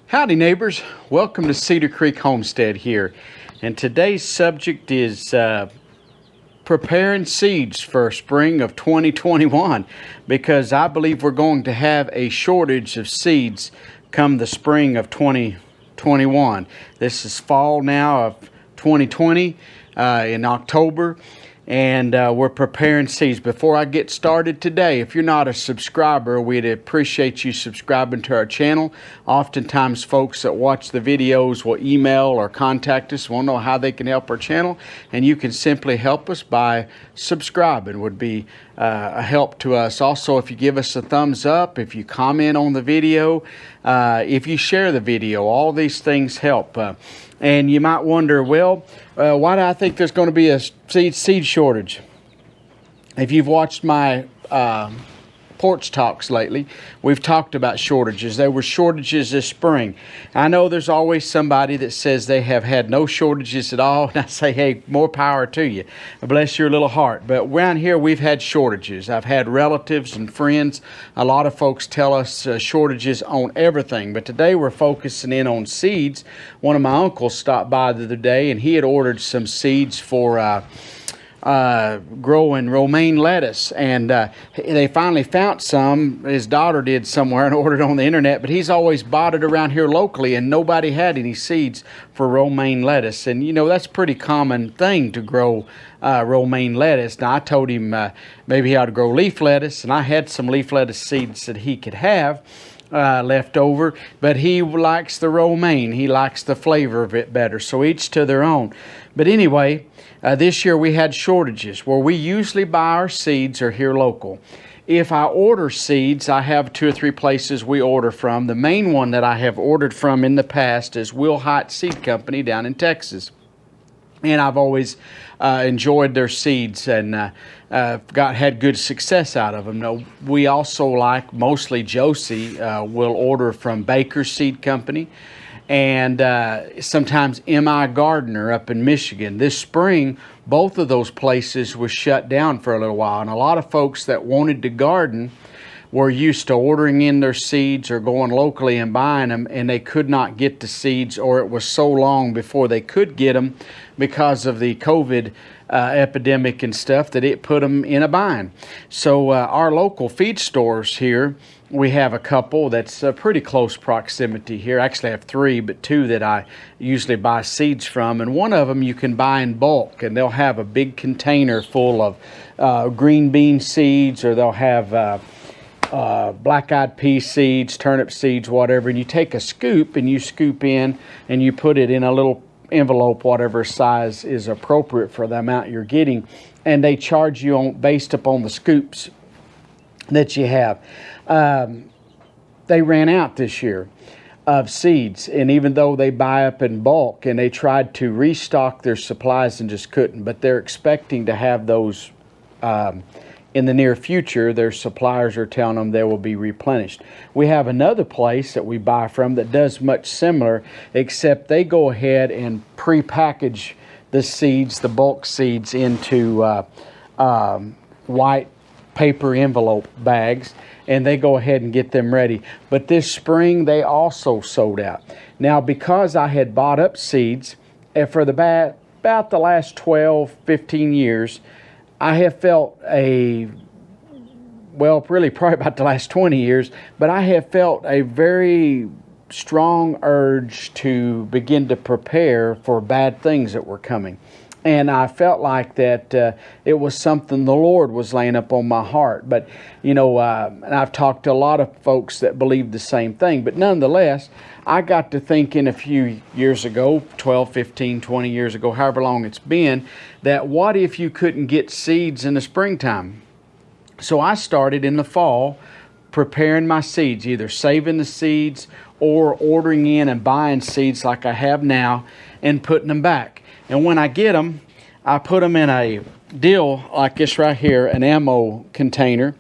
Howdy neighbors, welcome to Cedar Creek Homestead here, and today's subject is preparing seeds for spring of 2021, because I believe we're going to have a shortage of seeds come the spring of 2021. This is fall now of 2020 in October, and we're preparing seeds. Before I get started today, if you're not a subscriber, we'd appreciate you subscribing to our channel. Oftentimes folks that watch the videos will email or contact us, won't know how they can help our channel, and you can simply help us by subscribing. Would be a help to us. Also, if you give us a thumbs up, if you comment on the video, if you share the video, all these things help. And you might wonder, well, why do I think there's going to be a seed shortage? If you've watched my porch talks lately, we've talked about shortages. There were shortages this spring. I know there's always somebody that says they have had no shortages at all, and I say, hey, more power to you. Bless your little heart. But around here, we've had shortages. I've had relatives and friends. A lot of folks tell us shortages on everything, but today we're focusing in on seeds. One of my uncles stopped by the other day, and he had ordered some seeds for growing romaine lettuce, and they finally found some. His daughter did somewhere and ordered on the internet, but he's always bought it around here locally, and nobody had any seeds for romaine lettuce. And you know, that's a pretty common thing to grow romaine lettuce. Now I told him maybe he ought to grow leaf lettuce, and I had some leaf lettuce seeds that he could have left over, but he likes the romaine. He likes the flavor of it better, so each to their own. But anyway, this year we had shortages. Where we usually buy our seeds are here local. If I order seeds, I have 2 or 3 places we order from. The main one that I have ordered from in the past is Willhite Seed Company down in Texas. And I've always enjoyed their seeds and had good success out of them. Now, we also like, mostly Josie will order from Baker Seed Company, and sometimes M.I. Gardner up in Michigan. This spring, both of those places was shut down for a little while, and a lot of folks that wanted to garden were used to ordering in their seeds or going locally and buying them, and they could not get the seeds, or it was so long before they could get them because of the COVID epidemic and stuff that it put them in a bind. So our local feed stores here, we have a couple that's pretty close proximity here. Actually, I have 3, but 2 that I usually buy seeds from. And one of them you can buy in bulk, and they'll have a big container full of green bean seeds, or they'll have black-eyed pea seeds, turnip seeds, whatever. And you take a scoop and you scoop in and you put it in a little envelope, whatever size is appropriate for the amount you're getting. And they charge you based upon the scoops that you have. They ran out this year of seeds, and even though they buy up in bulk, and they tried to restock their supplies and just couldn't, but they're expecting to have those in the near future. Their suppliers are telling them they will be replenished. We have another place that we buy from that does much similar, except they go ahead and pre-package the seeds, the bulk seeds, into white paper envelope bags, and they go ahead and get them ready. But this spring they also sold out. Now, because I had bought up seeds for about the last 12, 15 years, I have felt really probably about the last 20 years, but I have felt a very strong urge to begin to prepare for bad things that were coming. And I felt like that it was something the Lord was laying up on my heart. But, you know, and I've talked to a lot of folks that believe the same thing. But nonetheless, I got to thinking a few years ago, 12, 15, 20 years ago, however long it's been, that what if you couldn't get seeds in the springtime? So I started in the fall preparing my seeds, either saving the seeds or ordering in and buying seeds like I have now and putting them back. And when I get them, I put them in a deal like this right here, an ammo container.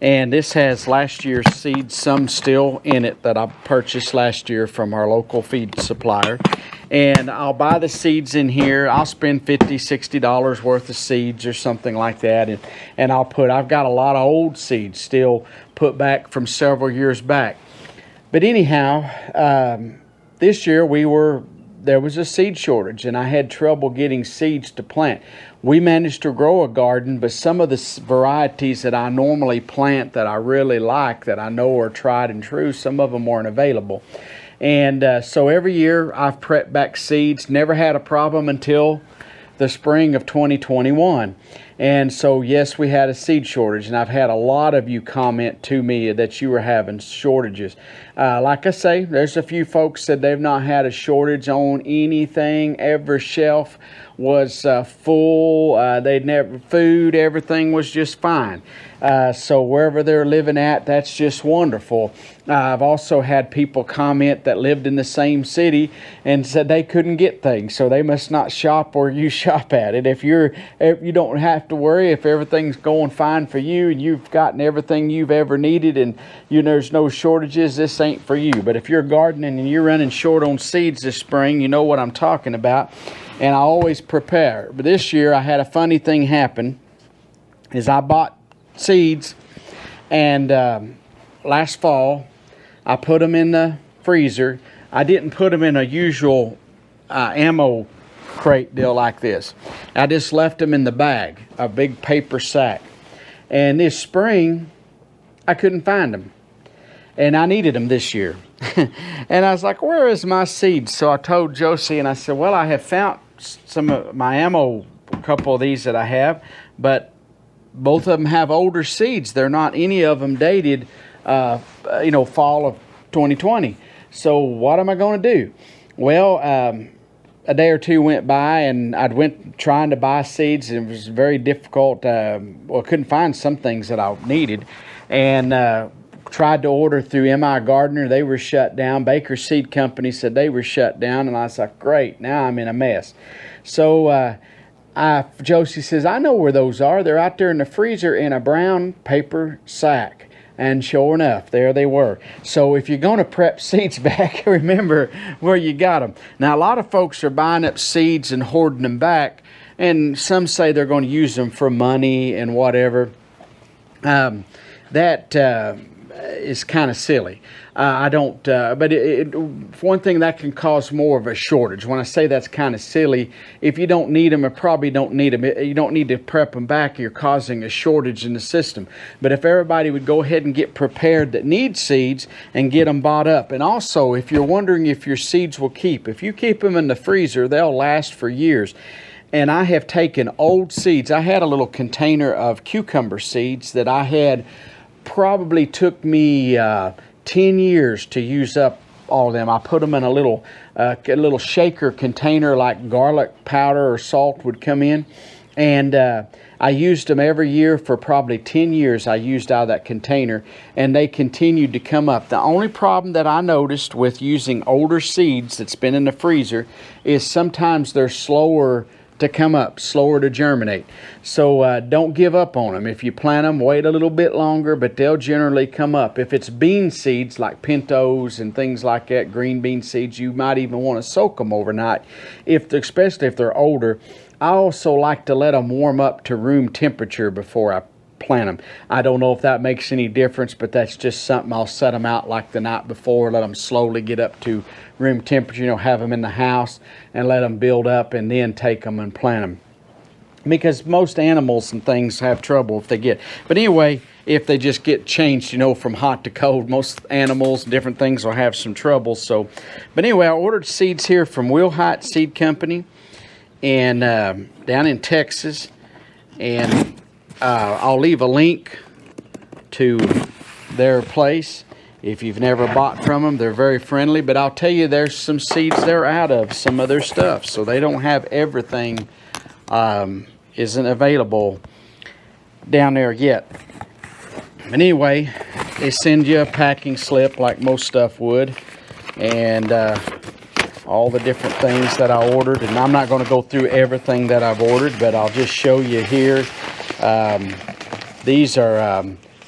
And this has last year's seeds, some still in it that I purchased last year from our local feed supplier. And I'll buy the seeds in here. I'll spend $50, $60 worth of seeds or something like that. And I've got a lot of old seeds still put back from several years back. But anyhow, this year there was a seed shortage, and I had trouble getting seeds to plant. We managed to grow a garden, but some of the varieties that I normally plant that I really like, that I know are tried and true, some of them weren't available. And so every year I've prepped back seeds, never had a problem until the spring of 2021. And so, yes, we had a seed shortage, and I've had a lot of you comment to me that you were having shortages. Like I say, there's a few folks said they've not had a shortage on anything. Every shelf was full. They'd never food. Everything was just fine. So wherever they're living at, that's just wonderful. I've also had people comment that lived in the same city and said they couldn't get things, so they must not shop where you shop at. And if you don't have to worry if everything's going fine for you and you've gotten everything you've ever needed and there's no shortages, this ain't for you. But if you're gardening and you're running short on seeds this spring, you know what I'm talking about. And I always prepare. But this year I had a funny thing happen. Is I bought seeds, and last fall I put them in the freezer. I didn't put them in a usual ammo crate deal like this. I just left them in the bag, a big paper sack. And this spring I couldn't find them, and I needed them this year. And I was like, where is my seeds? So I told Josie, and I said, well, I have found some of my ammo, a couple of these that I have, but both of them have older seeds. They're not any of them dated, fall of 2020. So what am I going to do? Well, a day or two went by, and I went trying to buy seeds. It was very difficult. I couldn't find some things that I needed, and tried to order through M.I. Gardner. They were shut down. Baker Seed Company said they were shut down, and I was like, great, now I'm in a mess. So Josie says, I know where those are. They're out there in the freezer in a brown paper sack. And sure enough, there they were. So if you're going to prep seeds back, remember where you got them. Now, a lot of folks are buying up seeds and hoarding them back, and some say they're going to use them for money and whatever. That is kind of silly. I don't, but one thing that can cause more of a shortage. When I say that's kind of silly, if you don't need them or probably don't need them, you don't need to prep them back. You're causing a shortage in the system. But if everybody would go ahead and get prepared that need seeds and get them bought up. And also, if you're wondering if your seeds will keep, if you keep them in the freezer, they'll last for years. And I have taken old seeds. I had a little container of cucumber seeds that I had, probably took me 10 years to use up all of them. I put them in a little shaker container like garlic powder or salt would come in. And I used them every year for probably 10 years. I used out of that container, and they continued to come up. The only problem that I noticed with using older seeds that's been in the freezer is sometimes they're slower to come up, slower to germinate. So don't give up on them. If you plant them, wait a little bit longer, but they'll generally come up. If it's bean seeds like pintos and things like that, green bean seeds, you might even want to soak them overnight, especially if they're older. I also like to let them warm up to room temperature before I plant them. I don't know if that makes any difference, but that's just something. I'll set them out like the night before, let them slowly get up to room temperature, have them in the house and let them build up, and then take them and plant them. Because most animals and things have trouble if they get. But anyway, if they just get changed, from hot to cold, most animals and different things will have some trouble. So, but anyway, I ordered seeds here from Willhite Seed Company and down in Texas, and I'll leave a link to their place. If you've never bought from them, they're very friendly. But I'll tell you, there's some seeds they're out of, some of their stuff. So they don't have everything isn't available down there yet. But anyway, they send you a packing slip like most stuff would. And all the different things that I ordered. And I'm not going to go through everything that I've ordered, but I'll just show you here. These are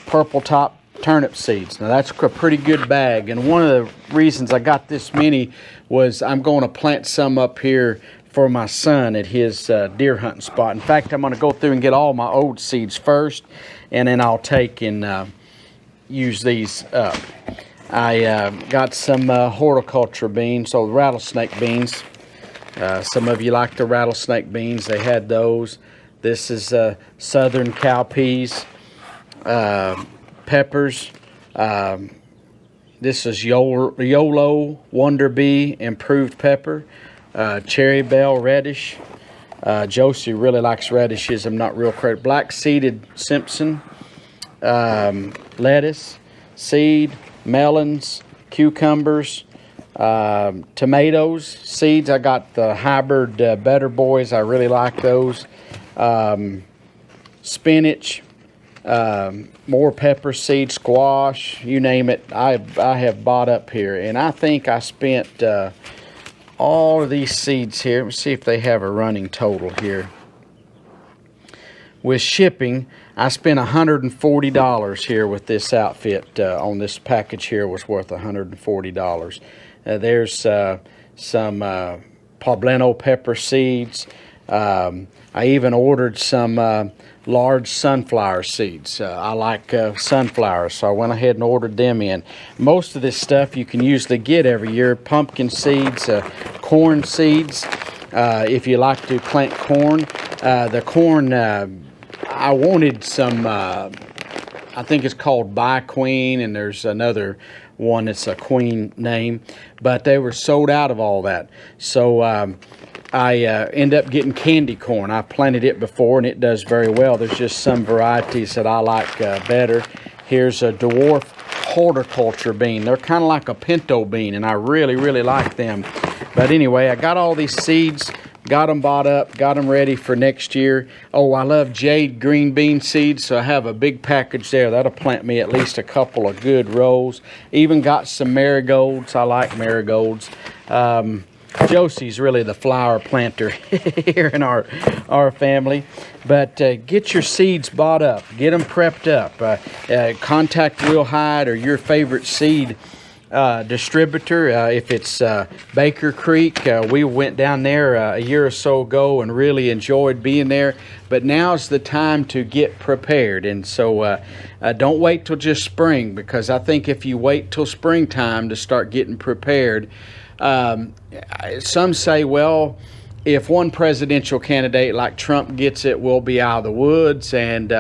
purple top turnip seeds. Now that's a pretty good bag, and one of the reasons I got this many was I'm going to plant some up here for my son at his deer hunting spot. In fact, I'm going to go through and get all my old seeds first, and then I'll take and use these up. I got some horticulture beans, so rattlesnake beans. Some of you like the rattlesnake beans. They had those. This is southern cowpeas, peppers. This is YOLO Wonder Bee improved pepper, cherry bell radish. Josie really likes radishes. I'm not real crazy. Black seeded Simpson, lettuce, seed, melons, cucumbers, tomatoes, seeds. I got the hybrid Better Boys. I really like those. Spinach, more pepper seed, squash, you name it. I have bought up here, and I think I spent all of these seeds here. Let me see if they have a running total here. With shipping, I spent $140 here with this outfit. On this package here was worth $140. There's some poblano pepper seeds. I even ordered some large sunflower seeds. I like sunflowers, so I went ahead and ordered them in. Most of this stuff you can usually get every year. Pumpkin seeds, corn seeds, if you like to plant corn. The corn, I wanted some, I think it's called By Queen, and there's another one that's a queen name, but they were sold out of all that. So I end up getting candy corn. I planted it before, and it does very well. There's just some varieties that I like better. Here's a dwarf horticulture bean. They're kind of like a pinto bean, and I really, really like them. But anyway, I got all these seeds, got them bought up, got them ready for next year. Oh, I love jade green bean seeds, so I have a big package there. That'll plant me at least a couple of good rows. Even got some marigolds. I like marigolds. Josie's really the flower planter here in our family. But get your seeds bought up. Get them prepped up. Contact Willhite or your favorite seed distributor. If it's Baker Creek, we went down there a year or so ago and really enjoyed being there. But now's the time to get prepared. And so don't wait till just spring, because I think if you wait till springtime to start getting prepared, some say, well, if one presidential candidate like Trump gets it, we'll be out of the woods, and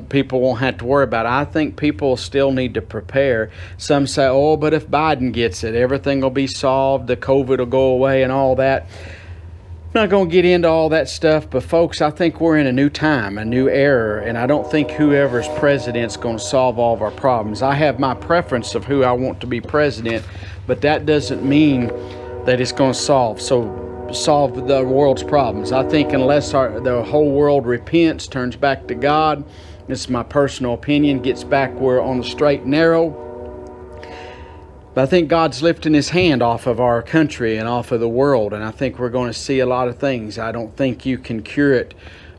people won't have to worry about it. I think people still need to prepare. Some say, oh, but if Biden gets it, everything will be solved, the COVID will go away and all that. I'm not going to get into all that stuff, but folks, I think we're in a new time, a new era, and I don't think whoever's president's going to solve all of our problems. I have my preference of who I want to be president, but that doesn't mean that it's going to solve the world's problems. I think unless the whole world repents, turns back to God, this is my personal opinion, gets back where on the straight and narrow. But I think God's lifting His hand off of our country and off of the world, and I think we're going to see a lot of things. I don't think you can cure it.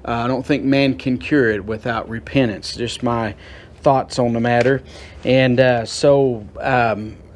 I don't think man can cure it without repentance. Just my thoughts on the matter. And so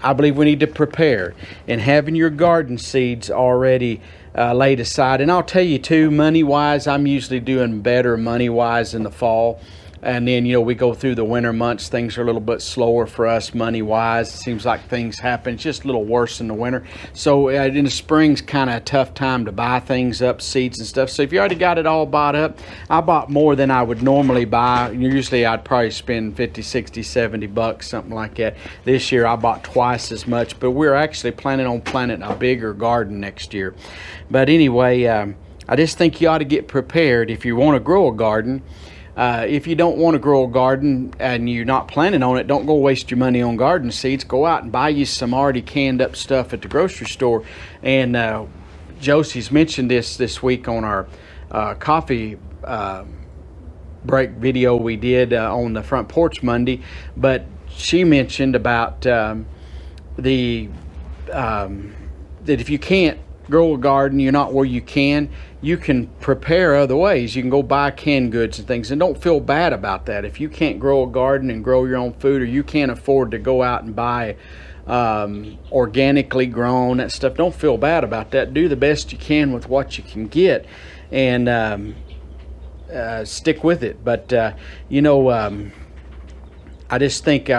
I believe we need to prepare, and having your garden seeds already laid aside. And I'll tell you too, money-wise, I'm usually doing better money-wise in the fall. And then, we go through the winter months. Things are a little bit slower for us money-wise. It seems like things happen. It's just a little worse in the winter. So in the spring's kind of a tough time to buy things up, seeds and stuff. So if you already got it all bought up, I bought more than I would normally buy. Usually I'd probably spend 50, 60, 70 bucks, something like that. This year I bought twice as much, but we're actually planning on planting a bigger garden next year. But anyway, I just think you ought to get prepared if you want to grow a garden. If you don't want to grow a garden and you're not planning on it, don't go waste your money on garden seeds. Go out and buy you some already canned up stuff at the grocery store. And Josie's mentioned this week on our coffee break video we did on the front porch Monday. But she mentioned about that if you can't grow a garden, you're not where you can prepare other ways. You can go buy canned goods and things, and don't feel bad about that. If you can't grow a garden and grow your own food, or you can't afford to go out and buy organically grown, that stuff, don't feel bad about that. Do the best you can with what you can get, and stick with it. But I just think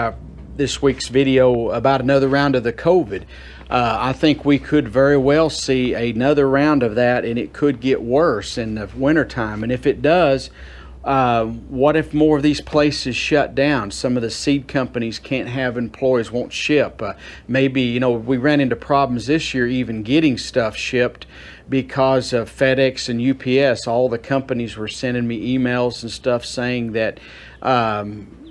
this week's video about another round of the COVID. I think we could very well see another round of that, and it could get worse in the wintertime. And if it does, what if more of these places shut down? Some of the seed companies can't have employees, won't ship. Maybe, you know, we ran into problems this year even getting stuff shipped because of FedEx and UPS. All the companies were sending me emails and stuff saying that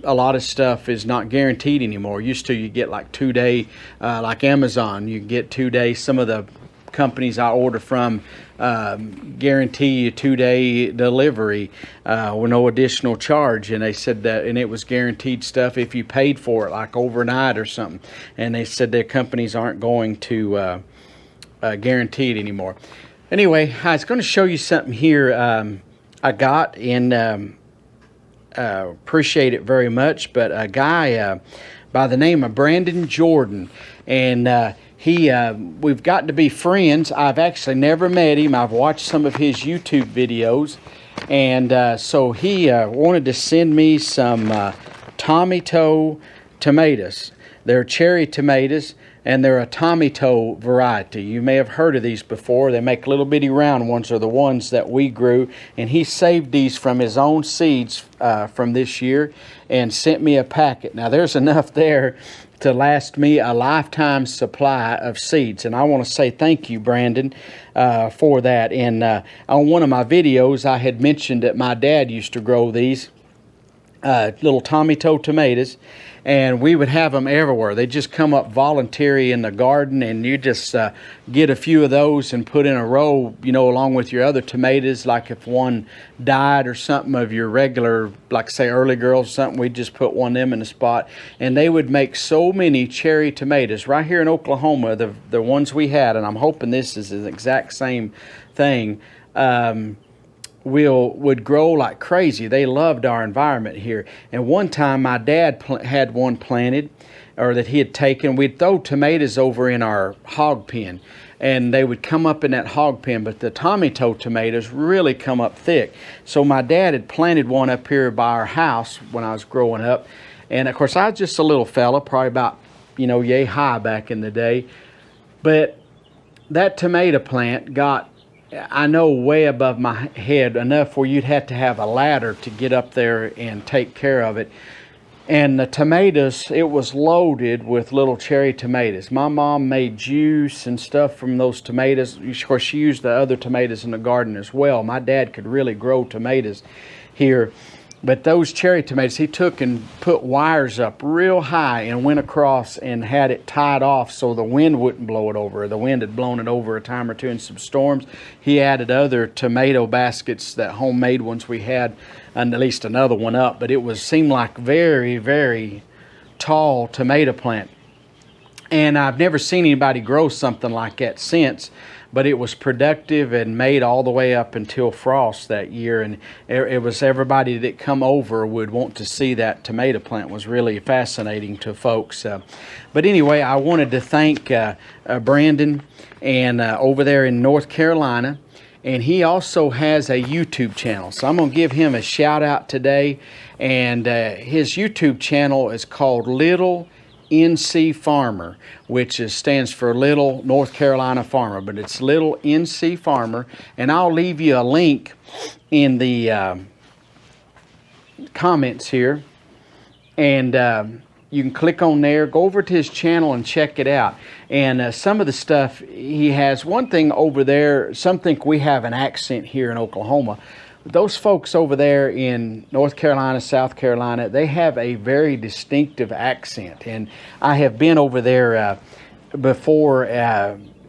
a lot of stuff is not guaranteed anymore. Used to, you get like 2-day, like Amazon, you get 2 days. Some of the companies I order from guarantee you 2-day delivery with no additional charge, and they said that, and it was guaranteed stuff if you paid for it like overnight or something. And they said their companies aren't going to guarantee it anymore. Anyway, I was going to show you something here I got in. Appreciate it very much, but a guy by the name of Brandon Jordan, and we've gotten to be friends. I've actually never met him. I've watched some of his YouTube videos, and so he wanted to send me some Tomito tomatoes. They're cherry tomatoes, and they're a Tomito variety. You may have heard of these before. They make little bitty round ones, are the ones that we grew, and he saved these from his own seeds from this year and sent me a packet. Now there's enough there to last me a lifetime supply of seeds, and I want to say thank you, Brandon, for that. And on one of my videos I had mentioned that my dad used to grow these little Tomito tomatoes, and we would have them everywhere. They just come up voluntary in the garden, and you just get a few of those and put in a row, you know, along with your other tomatoes. Like if one died or something of your regular, like say early girls or something, we'd just put one of them in a spot, and they would make so many cherry tomatoes. Right here in Oklahoma, the ones we had, and I'm hoping this is the exact same thing, would grow like crazy. They loved our environment here. And one time my dad had one planted, or that he had taken. We'd throw tomatoes over in our hog pen, and they would come up in that hog pen, but the Tomito tomatoes really come up thick. So my dad had planted one up here by our house when I was growing up, and of course I was just a little fella, probably about, you know, yay high back in the day. But that tomato plant got, I know, way above my head, enough where you'd have to have a ladder to get up there and take care of it. And the tomatoes, it was loaded with little cherry tomatoes. My mom made juice and stuff from those tomatoes. Of course, she used the other tomatoes in the garden as well. My dad could really grow tomatoes here. But those cherry tomatoes, he took and put wires up real high and went across and had it tied off so the wind wouldn't blow it over. The wind had blown it over a time or two in some storms. He added other tomato baskets, that homemade ones we had, and at least another one up. But it seemed like very, very tall tomato plant. And I've never seen anybody grow something like that since. But it was productive and made all the way up until frost that year, and it was, everybody that come over would want to see that tomato plant. Was really fascinating to folks. But anyway, I wanted to thank Brandon and over there in North Carolina, and he also has a YouTube channel. So I'm going to give him a shout out today, and his YouTube channel is called Little NC Farmer, which stands for Little North Carolina Farmer, but it's Little NC Farmer. And I'll leave you a link in the comments here, and you can click on there, go over to his channel and check it out. And some of the stuff he has, one thing over there, some think we have an accent here in Oklahoma. Those folks over there in North Carolina, South Carolina, they have a very distinctive accent. And I have been over there before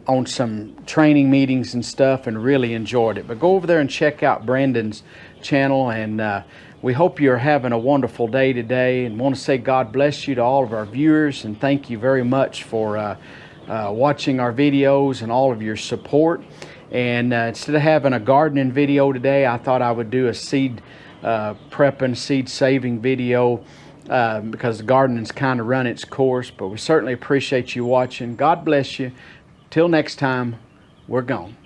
on some training meetings and stuff, and really enjoyed it. But go over there and check out Brandon's channel, and we hope you're having a wonderful day today, and want to say God bless you to all of our viewers, and thank you very much for watching our videos and all of your support. And instead of having a gardening video today, I thought I would do a seed prepping, seed saving video because the gardening's kind of run its course. But we certainly appreciate you watching. God bless you. Till next time, we're gone.